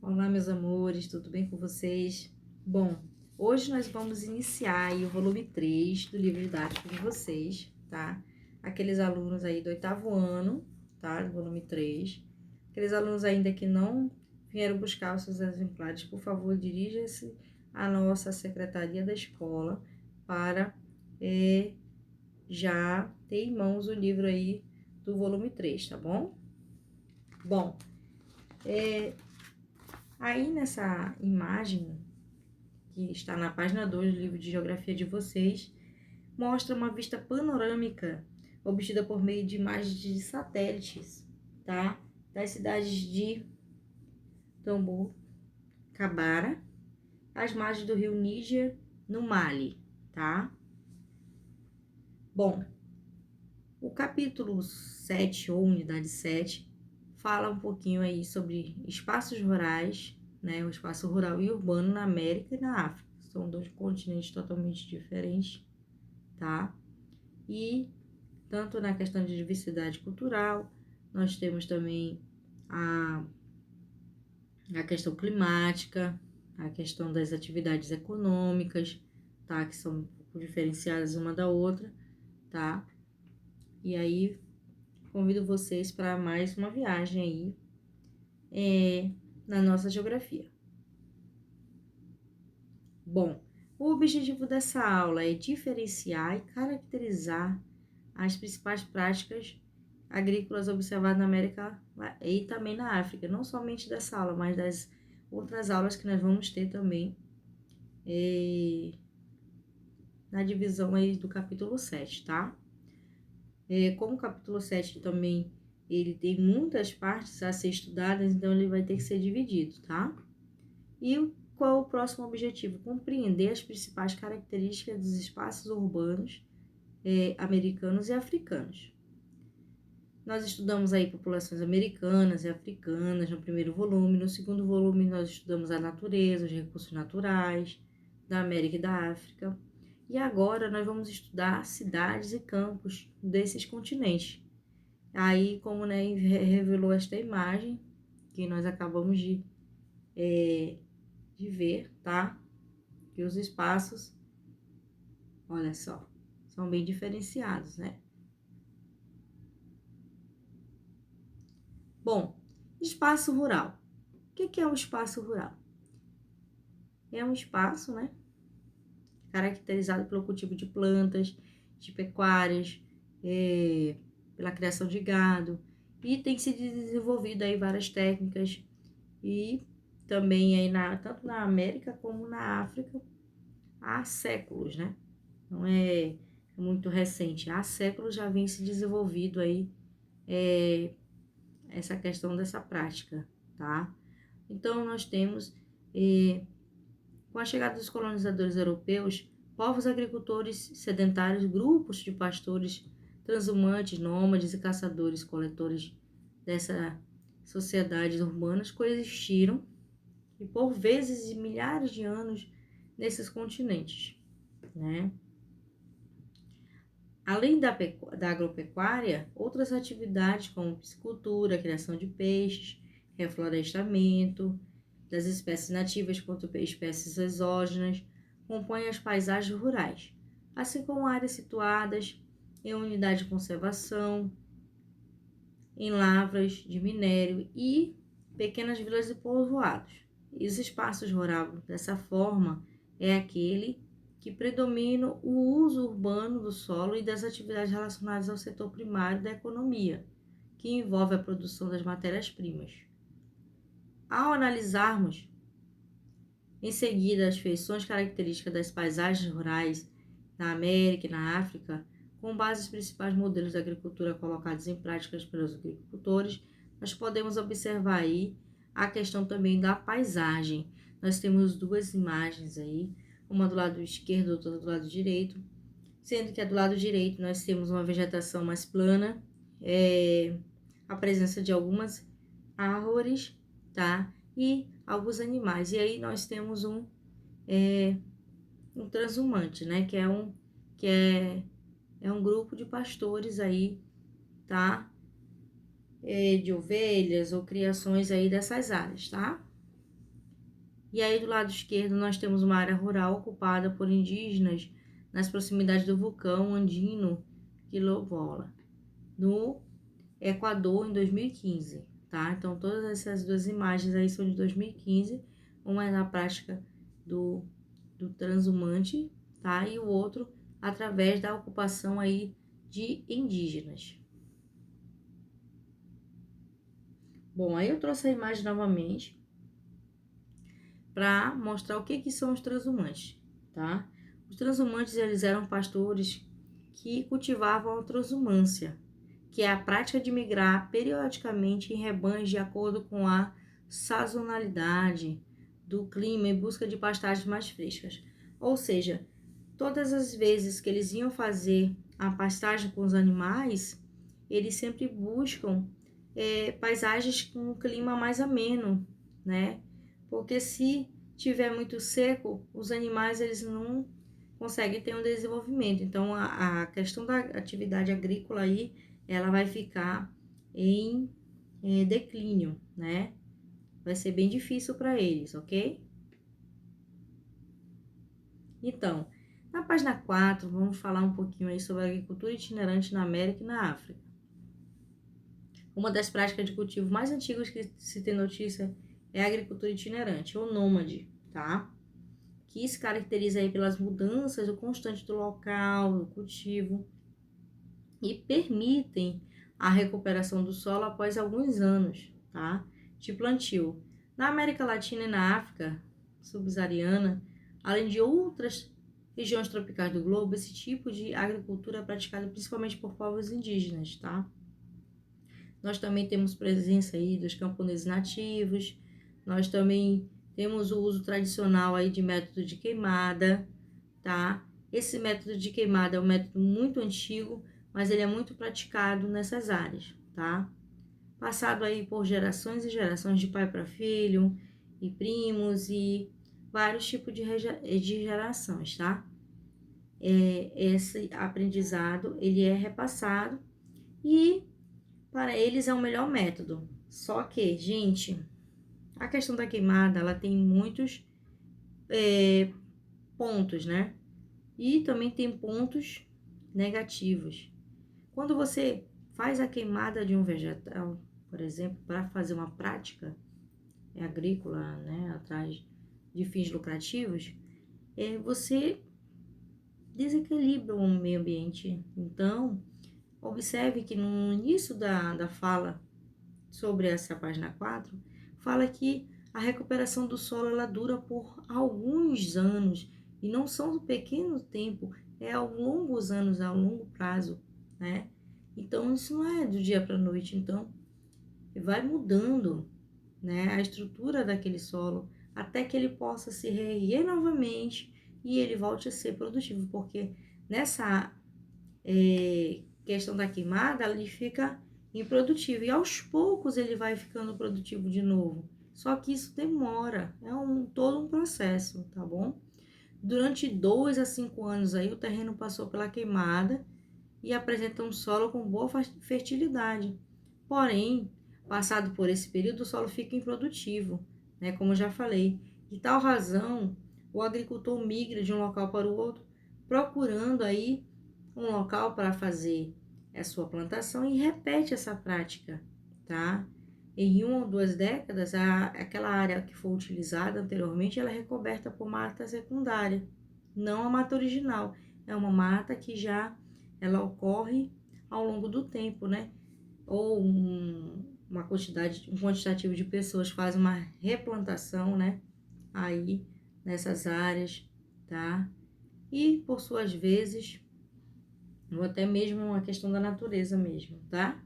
Olá, meus amores, tudo bem com vocês? Bom, hoje nós vamos iniciar aí o volume 3 do livro didático de vocês, tá? Aqueles alunos aí do 8º ano, tá? Do volume 3. Aqueles alunos ainda que não vieram buscar os seus exemplares, por favor, dirija-se à nossa secretaria da escola para já ter em mãos o livro aí do volume 3, tá bom? Bom, aí nessa imagem que está na página 2 do livro de geografia de vocês, mostra uma vista panorâmica obtida por meio de imagens de satélites, tá? Das cidades de Tamborcabara, às margens do rio Níger, no Mali, tá? Bom, o capítulo 7, ou unidade 7, fala um pouquinho aí sobre espaços rurais, né? O espaço rural e urbano na América e na África. São dois continentes totalmente diferentes, tá? E tanto na questão de diversidade cultural, nós temos também a questão climática, a questão das atividades econômicas, tá? Que são um pouco diferenciadas uma da outra, tá? E aí, convido vocês para mais uma viagem aí na nossa geografia. Bom, o objetivo dessa aula é diferenciar e caracterizar as principais práticas agrícolas observadas na América e também na África, não somente dessa aula, mas das outras aulas que nós vamos ter também na divisão aí do capítulo 7, tá? Como o capítulo 7 também ele tem muitas partes a ser estudadas, então ele vai ter que ser dividido, tá? E qual é o próximo objetivo? Compreender as principais características dos espaços urbanos americanos e africanos. Nós estudamos aí populações americanas e africanas no primeiro volume. No segundo volume, nós estudamos a natureza, os recursos naturais da América e da África. E agora nós vamos estudar cidades e campos desses continentes. Aí, como revelou esta imagem que nós acabamos de ver, tá? Que os espaços, olha só, são bem diferenciados, né? Bom, espaço rural. O que é um espaço rural? É um espaço, né, caracterizado pelo cultivo de plantas, de pecuárias, pela criação de gado, e tem se desenvolvido aí várias técnicas, e também aí tanto na América como na África, há séculos, né? Não é muito recente, há séculos já vem se desenvolvido aí essa questão dessa prática, tá? Então, nós temos, com a chegada dos colonizadores europeus, povos agricultores sedentários, grupos de pastores, transhumantes, nômades e caçadores-coletores dessas sociedades urbanas coexistiram e, por vezes, de milhares de anos nesses continentes, né? Além da agropecuária, outras atividades como piscicultura, criação de peixes, reflorestamento das espécies nativas quanto espécies exógenas compõem as paisagens rurais, assim como áreas situadas em unidade de conservação, em lavras de minério e pequenas vilas e povoados. E os espaços rurais, dessa forma, é aquele que predomina o uso urbano do solo e das atividades relacionadas ao setor primário da economia, que envolve a produção das matérias-primas. Ao analisarmos em seguida as feições características das paisagens rurais na América e na África, com base nos principais modelos de agricultura colocados em práticas pelos agricultores, nós podemos observar aí a questão também da paisagem. Nós temos duas imagens aí, uma do lado esquerdo, outra do lado direito, sendo que do lado direito nós temos uma vegetação mais plana, a presença de algumas árvores, tá? E alguns animais. E aí nós temos um transhumante, né? Que é um grupo de pastores aí, tá? De ovelhas ou criações aí dessas áreas, tá? E aí do lado esquerdo nós temos uma área rural ocupada por indígenas nas proximidades do vulcão andino Quilombola, no Equador, em 2015, tá? Então todas essas duas imagens aí são de 2015, uma é na prática do transhumante, tá? E o outro através da ocupação aí de indígenas. Bom, aí eu trouxe a imagem novamente para mostrar o que são os transhumantes, tá? Os transhumantes, eles eram pastores que cultivavam a transhumância, que é a prática de migrar periodicamente em rebanhos de acordo com a sazonalidade do clima em busca de pastagens mais frescas. Ou seja, todas as vezes que eles iam fazer a pastagem com os animais, eles sempre buscam paisagens com um clima mais ameno, né? Porque se tiver muito seco, os animais eles não conseguem ter um desenvolvimento. Então, a questão da atividade agrícola aí, ela vai ficar em declínio, né? Vai ser bem difícil para eles, ok? Então, na página 4, vamos falar um pouquinho aí sobre a agricultura itinerante na América e na África. Uma das práticas de cultivo mais antigas que se tem notícia é a agricultura itinerante, ou nômade, tá? Que se caracteriza aí pelas mudanças constantes do local, do cultivo, e permitem a recuperação do solo após alguns anos, tá? De plantio. Na América Latina e na África subsaariana, além de outras regiões tropicais do globo, esse tipo de agricultura é praticado principalmente por povos indígenas, tá? Nós também temos presença aí dos camponeses nativos, nós também temos o uso tradicional aí de método de queimada, tá? Esse método de queimada é um método muito antigo, mas ele é muito praticado nessas áreas, tá? Passado aí por gerações e gerações de pai para filho, e primos, e vários tipos de gerações, tá? Esse aprendizado, ele é repassado e para eles é o melhor método. Só que, gente, a questão da queimada, ela tem muitos pontos, né? E também tem pontos negativos. Quando você faz a queimada de um vegetal, por exemplo, para fazer uma prática agrícola, né, atrás de fins lucrativos, você desequilibra o meio ambiente. Então, observe que no início da fala sobre essa página 4, fala que a recuperação do solo ela dura por alguns anos e não são um pequeno tempo, é ao longos anos, a longo prazo, né? Então isso não é do dia para a noite, então vai mudando, né, a estrutura daquele solo até que ele possa se reerguer novamente e ele volte a ser produtivo, porque nessa questão da queimada, ele fica improdutivo. E aos poucos ele vai ficando produtivo de novo. Só que isso demora, é todo um processo, tá bom? Durante 2 a 5 anos aí, o terreno passou pela queimada e apresenta um solo com boa fertilidade. Porém, passado por esse período, o solo fica improdutivo, né? Como eu já falei. De tal razão, o agricultor migra de um local para o outro, procurando aí um local para fazer a sua plantação e repete essa prática, tá? Em 1 ou 2 décadas, aquela área que foi utilizada anteriormente, ela é recoberta por mata secundária, não a mata original. É uma mata que já ela ocorre ao longo do tempo, né? Ou um quantitativo de pessoas faz uma replantação, né? Aí nessas áreas, tá? E por suas vezes ou até mesmo uma questão da natureza mesmo, tá?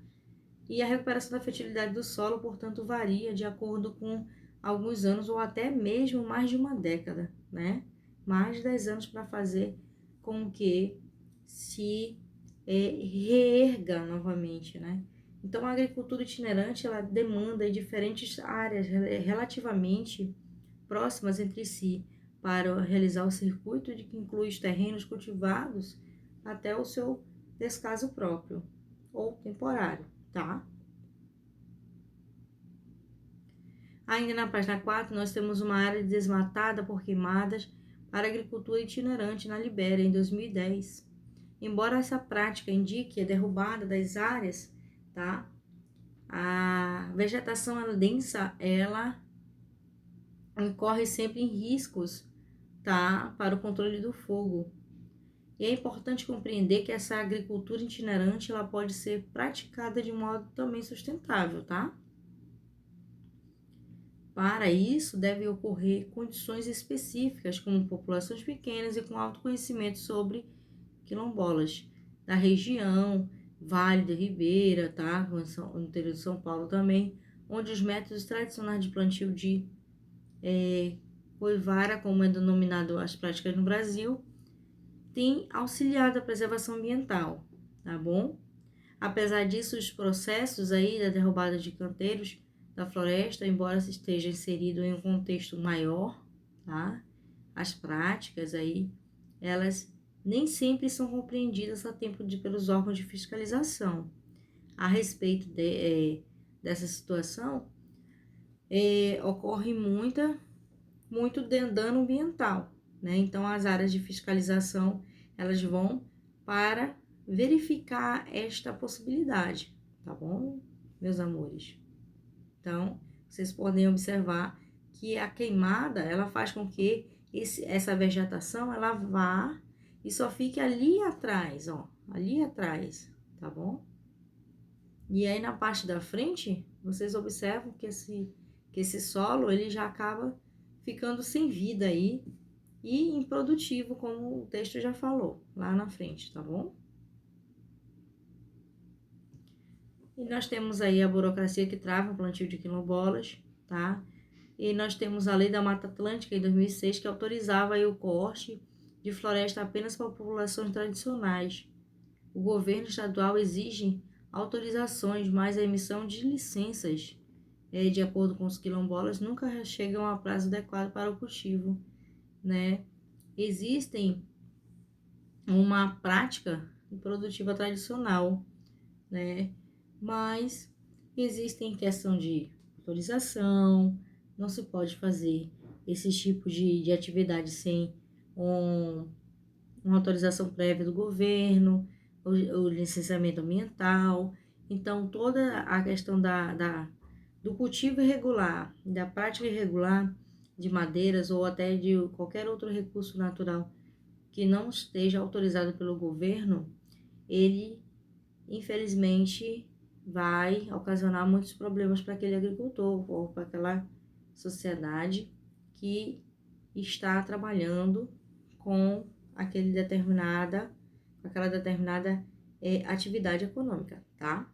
E a recuperação da fertilidade do solo, portanto, varia de acordo com alguns anos ou até mesmo mais de uma década, né? Mais de 10 anos para fazer com que se reerga novamente, né? Então, a agricultura itinerante, ela demanda diferentes áreas relativamente próximas entre si para realizar o circuito de que inclui os terrenos cultivados até o seu descaso próprio ou temporário, tá? Ainda na página 4, nós temos uma área desmatada por queimadas para agricultura itinerante na Libéria em 2010. Embora essa prática indique a derrubada das áreas, tá? A vegetação densa, ela incorre sempre em riscos, tá? Para o controle do fogo. E é importante compreender que essa agricultura itinerante, ela pode ser praticada de modo também sustentável, tá? Para isso, devem ocorrer condições específicas, como populações pequenas e com alto conhecimento sobre quilombolas da região, Vale do Ribeira, tá? No interior de São Paulo também, onde os métodos tradicionais de plantio de coivara, como é denominado as práticas no Brasil, têm auxiliado a preservação ambiental, tá bom? Apesar disso, os processos aí da derrubada de canteiros da floresta, embora esteja inserido em um contexto maior, tá? As práticas aí, elas nem sempre são compreendidas a tempo pelos órgãos de fiscalização. A respeito dessa situação, ocorre muito dano ambiental, né? Então, as áreas de fiscalização, elas vão para verificar esta possibilidade, tá bom, meus amores? Então, vocês podem observar que a queimada, ela faz com que essa vegetação, ela vá e só fique ali atrás, ó, ali atrás, tá bom? E aí, na parte da frente, vocês observam que esse solo, ele já acaba ficando sem vida aí e improdutivo, como o texto já falou, lá na frente, tá bom? E nós temos aí a burocracia que trava o plantio de quilombolas, tá? E nós temos a Lei da Mata Atlântica, em 2006, que autorizava aí o corte de floresta apenas para populações tradicionais. O governo estadual exige autorizações, mas a emissão de licenças, de acordo com os quilombolas, nunca chegam a prazo adequado para o cultivo, né? Existem uma prática produtiva tradicional, né? Mas existem questão de autorização, não se pode fazer esse tipo de atividade sem uma autorização prévia do governo, o licenciamento ambiental. Então, toda a questão do cultivo irregular, da prática irregular de madeiras ou até de qualquer outro recurso natural que não esteja autorizado pelo governo, ele, infelizmente, vai ocasionar muitos problemas para aquele agricultor ou para aquela sociedade que está trabalhando com aquela determinada atividade econômica, tá?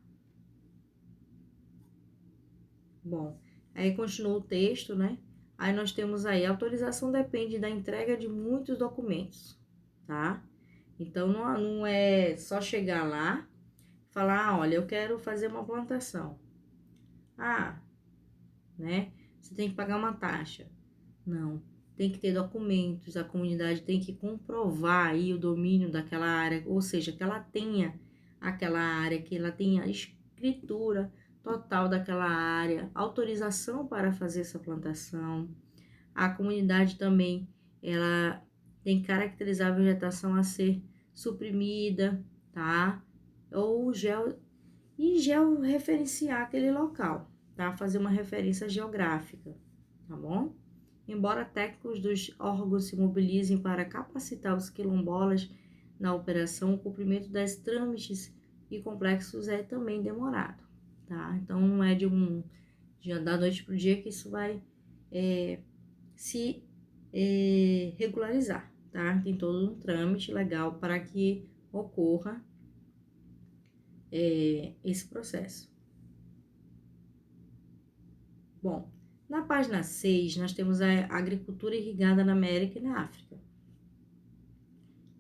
Bom, aí continua o texto, né? Aí nós temos aí, a autorização depende da entrega de muitos documentos, tá? Então, não é só chegar lá e falar, olha, eu quero fazer uma plantação. Ah, né? Você tem que pagar uma taxa. Não, tem que ter documentos, a comunidade tem que comprovar aí o domínio daquela área, ou seja, que ela tenha aquela área, que ela tenha escritura total daquela área, autorização para fazer essa plantação. A comunidade também, ela tem que caracterizar a vegetação a ser suprimida, tá? Ou georreferenciar aquele local, tá? Fazer uma referência geográfica, tá bom? Embora técnicos dos órgãos se mobilizem para capacitar os quilombolas na operação, o cumprimento das trâmites e complexos é também demorado, tá? Então, não é da noite para o dia que isso vai se regularizar, tá? Tem todo um trâmite legal para que ocorra esse processo. Bom, na página 6, nós temos a agricultura irrigada na América e na África.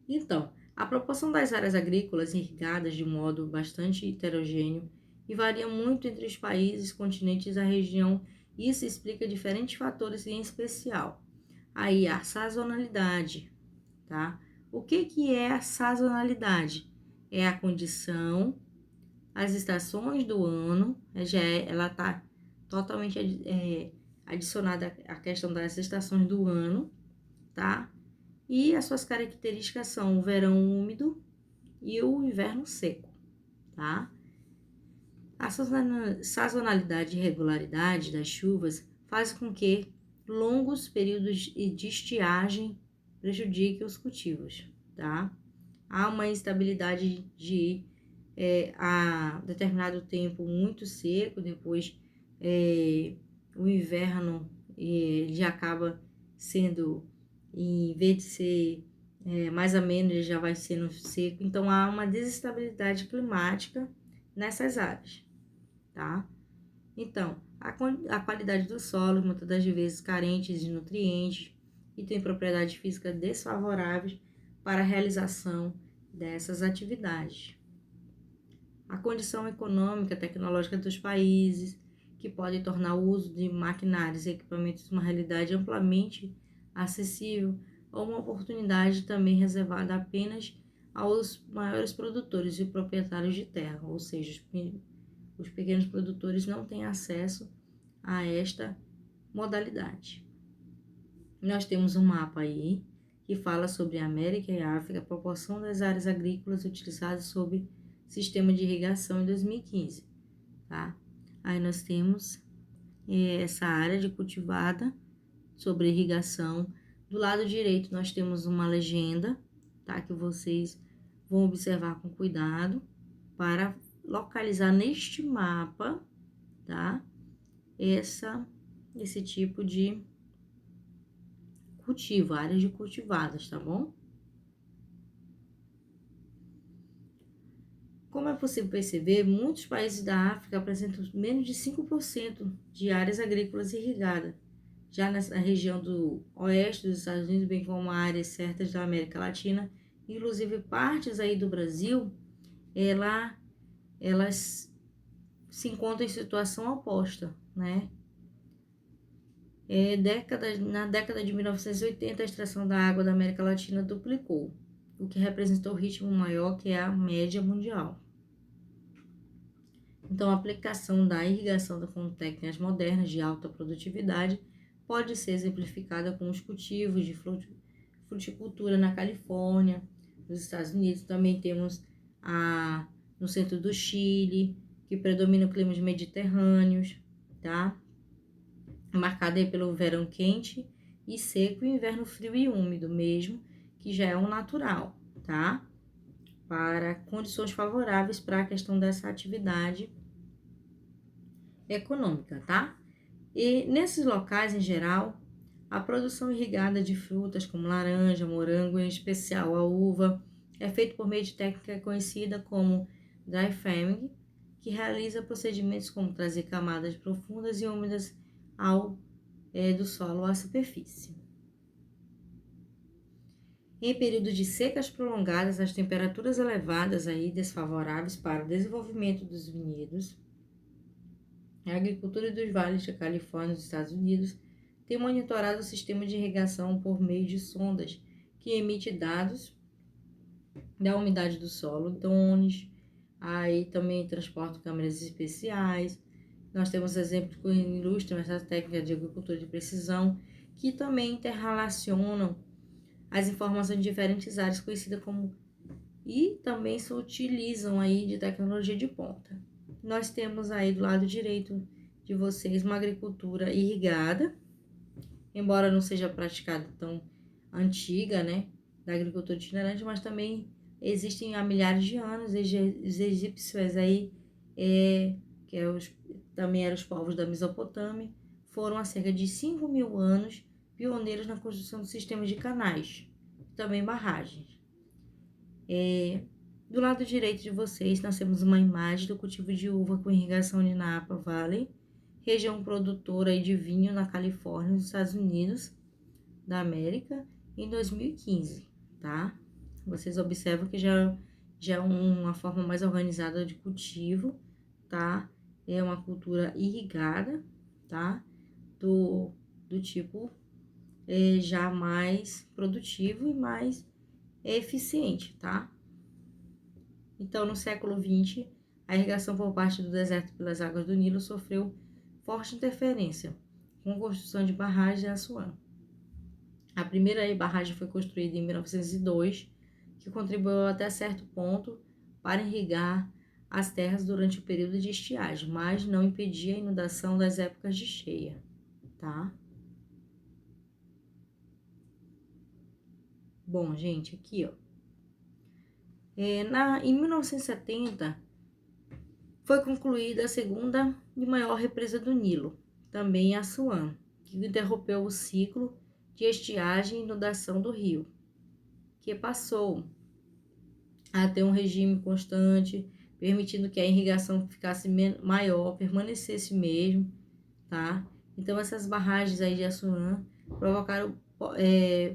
Então, a proporção das áreas agrícolas irrigadas de modo bastante heterogêneo e varia muito entre os países, continentes e a região. Isso explica diferentes fatores, em especial aí a sazonalidade, tá? O que é a sazonalidade? É a condição, as estações do ano, ela está totalmente adicionada a questão das estações do ano, tá? E as suas características são o verão úmido e o inverno seco, tá? A sazonalidade e irregularidade das chuvas faz com que longos períodos de estiagem prejudiquem os cultivos, tá? Há uma instabilidade de a determinado tempo muito seco, depois o inverno ele já acaba sendo, em vez de ser mais ameno, ele já vai sendo seco. Então, há uma desestabilidade climática nessas áreas, tá? Então, a qualidade do solo, muitas das vezes carentes de nutrientes e tem propriedades físicas desfavoráveis para a realização dessas atividades. A condição econômica e tecnológica dos países, que pode tornar o uso de maquinários e equipamentos uma realidade amplamente acessível ou uma oportunidade também reservada apenas aos maiores produtores e proprietários de terra, ou seja, os pequenos produtores não têm acesso a esta modalidade. Nós temos um mapa aí que fala sobre a América e a África, a proporção das áreas agrícolas utilizadas sob sistema de irrigação em 2015, tá? Aí nós temos essa área de cultivada sobre irrigação. Do lado direito nós temos uma legenda, tá? Que vocês vão observar com cuidado para localizar neste mapa, tá? Esse tipo de cultivo, áreas de cultivadas, tá bom? Como é possível perceber, muitos países da África apresentam menos de 5% de áreas agrícolas irrigadas. Já nessa região do oeste dos Estados Unidos, bem como áreas certas da América Latina, inclusive partes aí do Brasil, elas se encontram em situação oposta, né? Na década de 1980, a extração da água da América Latina duplicou, o que representou o ritmo maior que é a média mundial. Então, a aplicação da irrigação com técnicas modernas de alta produtividade pode ser exemplificada com os cultivos de fruticultura na Califórnia, nos Estados Unidos. Também temos no centro do Chile, que predomina climas mediterrâneos, tá? Marcado aí pelo verão quente e seco e inverno frio e úmido mesmo, que já é um natural, tá? Para condições favoráveis para a questão dessa atividade econômica, tá? E nesses locais, em geral, a produção irrigada de frutas como laranja, morango, em especial a uva, é feita por meio de técnica conhecida como dry farming, que realiza procedimentos como trazer camadas profundas e úmidas do solo à superfície. Em períodos de secas prolongadas, as temperaturas elevadas aí desfavoráveis para o desenvolvimento dos vinhedos, a agricultura dos vales da Califórnia dos Estados Unidos tem monitorado o sistema de irrigação por meio de sondas que emite dados da umidade do solo, drones, aí também transportam câmeras especiais. Nós temos exemplos que ilustram essa técnica de agricultura de precisão, que também interrelacionam as informações de diferentes áreas conhecidas como e também se utilizam aí de tecnologia de ponta. Nós temos aí do lado direito de vocês uma agricultura irrigada, embora não seja praticada tão antiga, né, da agricultura itinerante, mas também existem há milhares de anos. Os egípcios aí, também eram os povos da Mesopotâmia, foram há cerca de 5.000 anos pioneiros na construção de sistemas de canais, também barragens. Do lado direito de vocês, nós temos uma imagem do cultivo de uva com irrigação de Napa Valley, região produtora de vinho na Califórnia, nos Estados Unidos da América, em 2015, tá? Vocês observam que já é uma forma mais organizada de cultivo, tá? É uma cultura irrigada, tá? Do tipo já mais produtivo e mais eficiente, tá? Então, no século XX, a irrigação por parte do deserto pelas águas do Nilo sofreu forte interferência, com construção de barragem em Assuã. A primeira barragem foi construída em 1902, que contribuiu até certo ponto para irrigar as terras durante o período de estiagem, mas não impedia a inundação das épocas de cheia, tá? Bom, gente, aqui, ó. Em 1970, foi concluída a segunda e maior represa do Nilo, também em Assuã, que interrompeu o ciclo de estiagem e inundação do rio, que passou a ter um regime constante, permitindo que a irrigação ficasse maior, permanecesse mesmo, tá? Então, essas barragens aí de Assuã provocaram,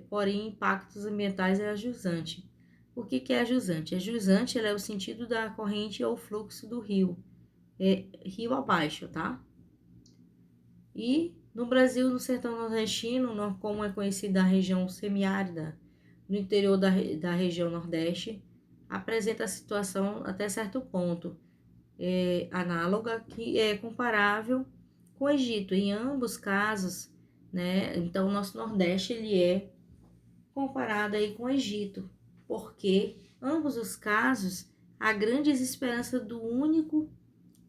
porém, impactos ambientais e jusante. O que é a jusante? A jusante, ela é o sentido da corrente ou fluxo do rio, rio abaixo, tá? E no Brasil, no sertão nordestino, como é conhecida a região semiárida, no interior da região nordeste, apresenta a situação até certo ponto análoga, que é comparável com o Egito. Em ambos casos, né? Então, o nosso nordeste ele é comparado aí com o Egito, porque ambos os casos há grande esperança do único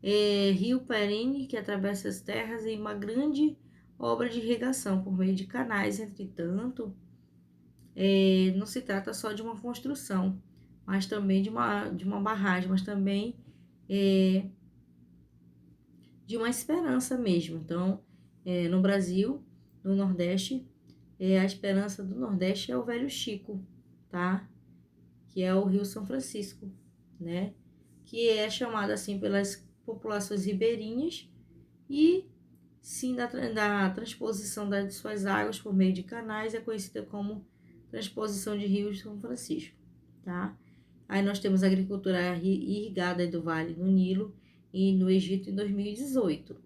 rio perene que atravessa as terras em uma grande obra de irrigação por meio de canais. Entretanto, não se trata só de uma construção, mas também de uma barragem, mas também de uma esperança mesmo. Então, no Brasil, no Nordeste, a esperança do Nordeste é o Velho Chico, tá? Que é o Rio São Francisco, né? Que é chamado assim pelas populações ribeirinhas e sim da transposição das suas águas por meio de canais, é conhecida como transposição de Rio São Francisco, tá? Aí nós temos a agricultura irrigada do Vale do Nilo e no Egito em 2018.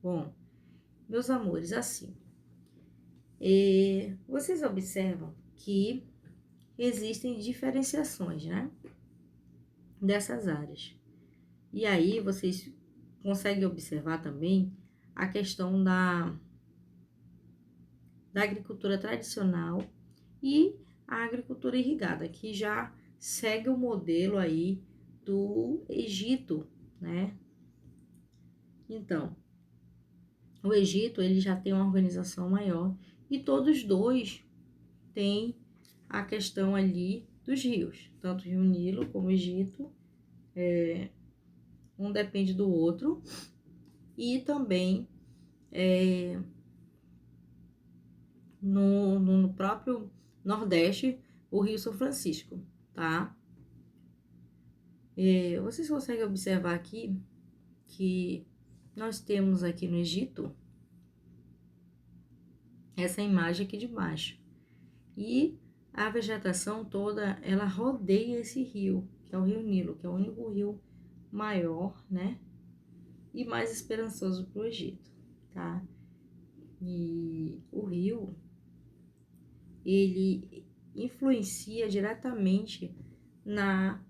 Bom, meus amores, assim, vocês observam que existem diferenciações, né, dessas áreas. E aí vocês conseguem observar também a questão da agricultura tradicional e a agricultura irrigada, que já segue o modelo aí do Egito, né? Então, o Egito, ele já tem uma organização maior e todos dois têm a questão ali dos rios, tanto o Rio Nilo como o Egito, um depende do outro, e também no próprio Nordeste, o Rio São Francisco, tá? Vocês conseguem observar aqui que nós temos aqui no Egito essa imagem aqui de baixo. E a vegetação toda, ela rodeia esse rio, que é o Rio Nilo, que é o único rio maior, né? E mais esperançoso para o Egito, tá? E o rio, ele influencia diretamente na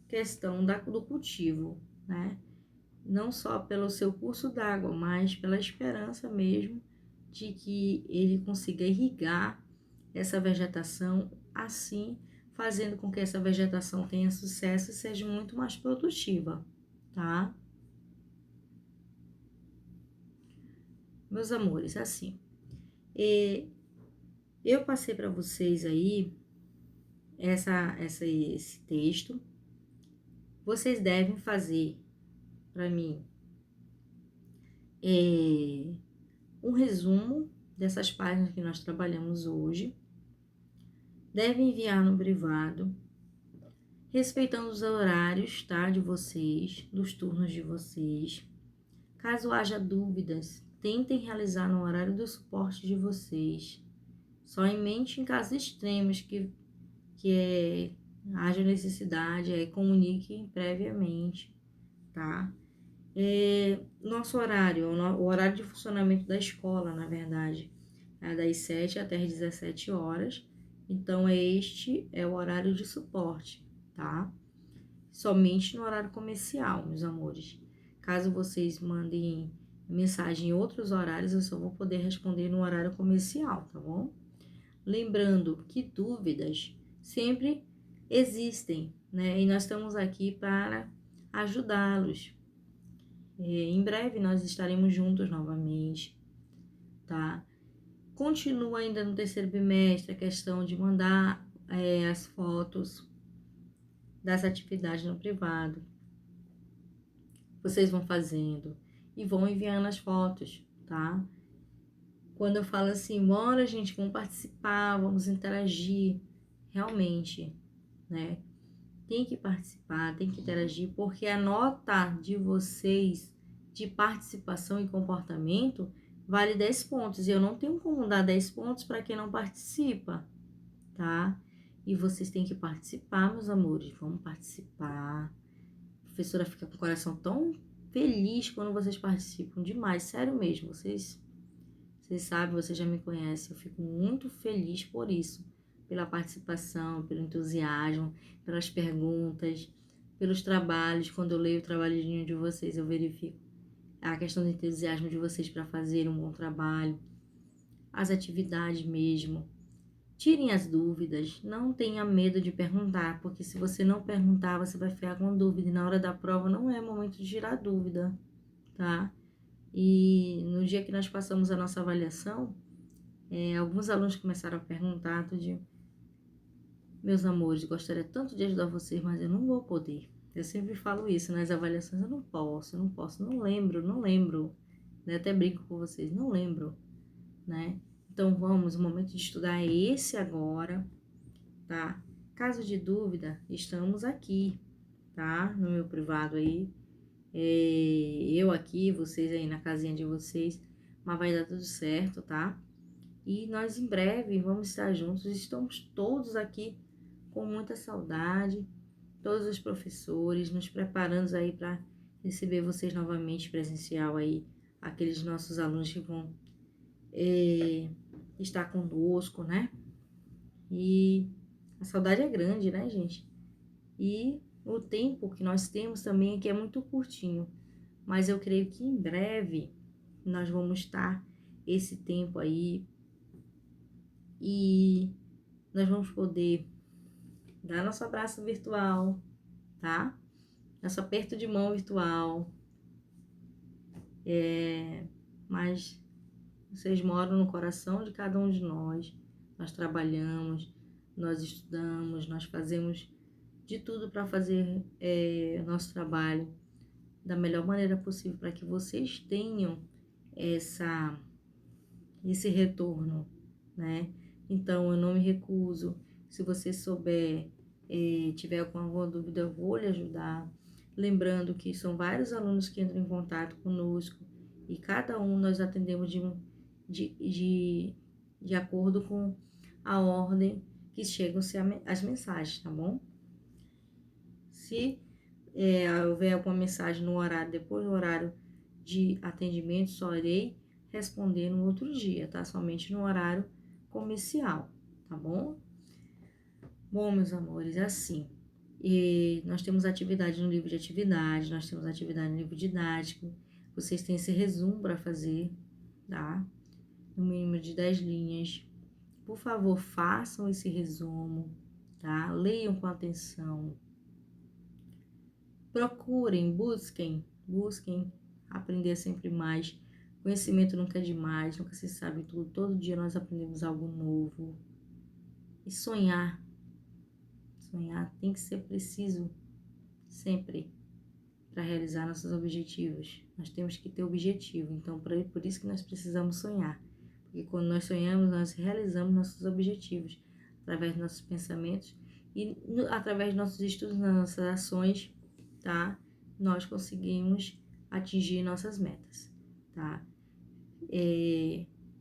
questão do cultivo, né? Não só pelo seu curso d'água, mas pela esperança mesmo de que ele consiga irrigar essa vegetação, assim fazendo com que essa vegetação tenha sucesso e seja muito mais produtiva, tá? Meus amores, assim, eu passei para vocês aí esse texto. Vocês devem fazer para mim um resumo dessas páginas que nós trabalhamos hoje. Devem enviar no privado, respeitando os horários, tá, de vocês, dos turnos de vocês. Caso haja dúvidas, tentem realizar no horário do suporte de vocês. Só em mente em casos extremos que haja necessidade, comuniquem previamente, tá? Nosso horário, o horário de funcionamento da escola, na verdade, é das 7 até as 17 horas. Então, este é o horário de suporte, tá? Somente no horário comercial, meus amores. Caso vocês mandem mensagem em outros horários, eu só vou poder responder no horário comercial, tá bom? Lembrando que dúvidas sempre existem, né? E nós estamos aqui para ajudá-los. Em breve nós estaremos juntos novamente, tá? Continua ainda no terceiro bimestre a questão de mandar as fotos das atividades no privado. Vocês vão fazendo e vão enviando as fotos, tá? Quando eu falo assim, bora gente, vamos participar, vamos interagir, realmente, né? Tem que participar, tem que interagir, porque a nota de vocês de participação e comportamento vale 10 pontos. E eu não tenho como dar 10 pontos para quem não participa, tá? E vocês têm que participar, meus amores, vamos participar. A professora fica com o coração tão feliz quando vocês participam, demais, sério mesmo, vocês sabem, vocês já me conhecem, eu fico muito feliz por isso, pela participação, pelo entusiasmo, pelas perguntas, pelos trabalhos. Quando eu leio o trabalhinho de vocês, eu verifico a questão do entusiasmo de vocês para fazer um bom trabalho, as atividades mesmo. Tirem as dúvidas, não tenha medo de perguntar, porque se você não perguntar, você vai ficar com dúvida, e na hora da prova não é momento de tirar dúvida, tá? E no dia que nós passamos a nossa avaliação, alguns alunos começaram a perguntar, meus amores, gostaria tanto de ajudar vocês, mas eu não vou poder. Eu sempre falo isso nas avaliações, eu não posso, não lembro, né? Até brinco com vocês, não lembro, né? Então vamos, o momento de estudar é esse agora, tá? Caso de dúvida, estamos aqui, tá? No meu privado aí, eu aqui, vocês aí na casinha de vocês, mas vai dar tudo certo, tá? E nós em breve vamos estar juntos, estamos todos aqui com muita saudade, todos os professores, nos preparando aí para receber vocês novamente presencial aí, aqueles nossos alunos que vão estar conosco, né? E a saudade é grande, né, gente? E o tempo que nós temos também aqui é muito curtinho, mas eu creio que em breve nós vamos estar esse tempo aí e nós vamos poder dar nosso abraço virtual, tá? Nosso aperto de mão virtual. Mas vocês moram no coração de cada um de nós. Nós trabalhamos, nós estudamos, nós fazemos de tudo para fazer o nosso trabalho da melhor maneira possível para que vocês tenham esse retorno, né? Então, eu não me recuso. Se você souber, tiver alguma dúvida, eu vou lhe ajudar. Lembrando que são vários alunos que entram em contato conosco e cada um nós atendemos de acordo com a ordem que chegam-se as mensagens, tá bom? Se houver alguma mensagem no horário, depois do horário de atendimento, só irei responder no outro dia, tá? Somente no horário comercial, tá bom? Bom, meus amores, é assim. E nós temos atividade no livro de atividade, nós temos atividade no livro didático. Vocês têm esse resumo para fazer, tá? No mínimo de 10 linhas. Por favor, façam esse resumo, tá? Leiam com atenção. Procurem, busquem aprender sempre mais. Conhecimento nunca é demais, nunca se sabe tudo. Todo dia nós aprendemos algo novo. E sonhar tem que ser preciso sempre para realizar nossos objetivos. Nós temos que ter objetivo, então por isso que nós precisamos sonhar. Porque quando nós sonhamos, nós realizamos nossos objetivos através dos nossos pensamentos e através dos nossos estudos, nas nossas ações, tá? Nós conseguimos atingir nossas metas, tá?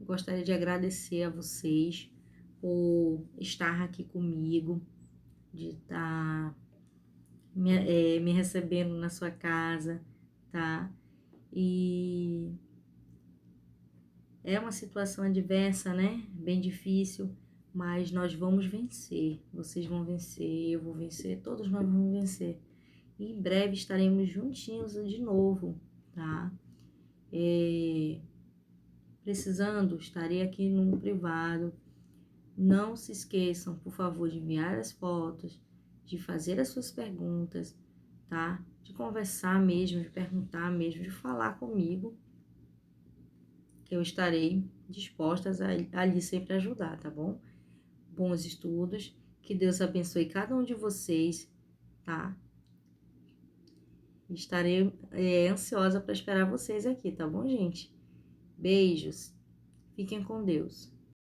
Gostaria de agradecer a vocês por estar aqui comigo, de estar me recebendo na sua casa, tá? E é uma situação adversa, né? Bem difícil, mas nós vamos vencer. Vocês vão vencer, eu vou vencer, todos nós vamos vencer. E em breve estaremos juntinhos de novo, tá? Precisando, estarei aqui no privado. Não se esqueçam, por favor, de enviar as fotos, de fazer as suas perguntas, tá? De conversar mesmo, de perguntar mesmo, de falar comigo, que eu estarei dispostas a ali sempre ajudar, tá bom? Bons estudos, que Deus abençoe cada um de vocês, tá? Estarei ansiosa para esperar vocês aqui, tá bom, gente? Beijos, fiquem com Deus.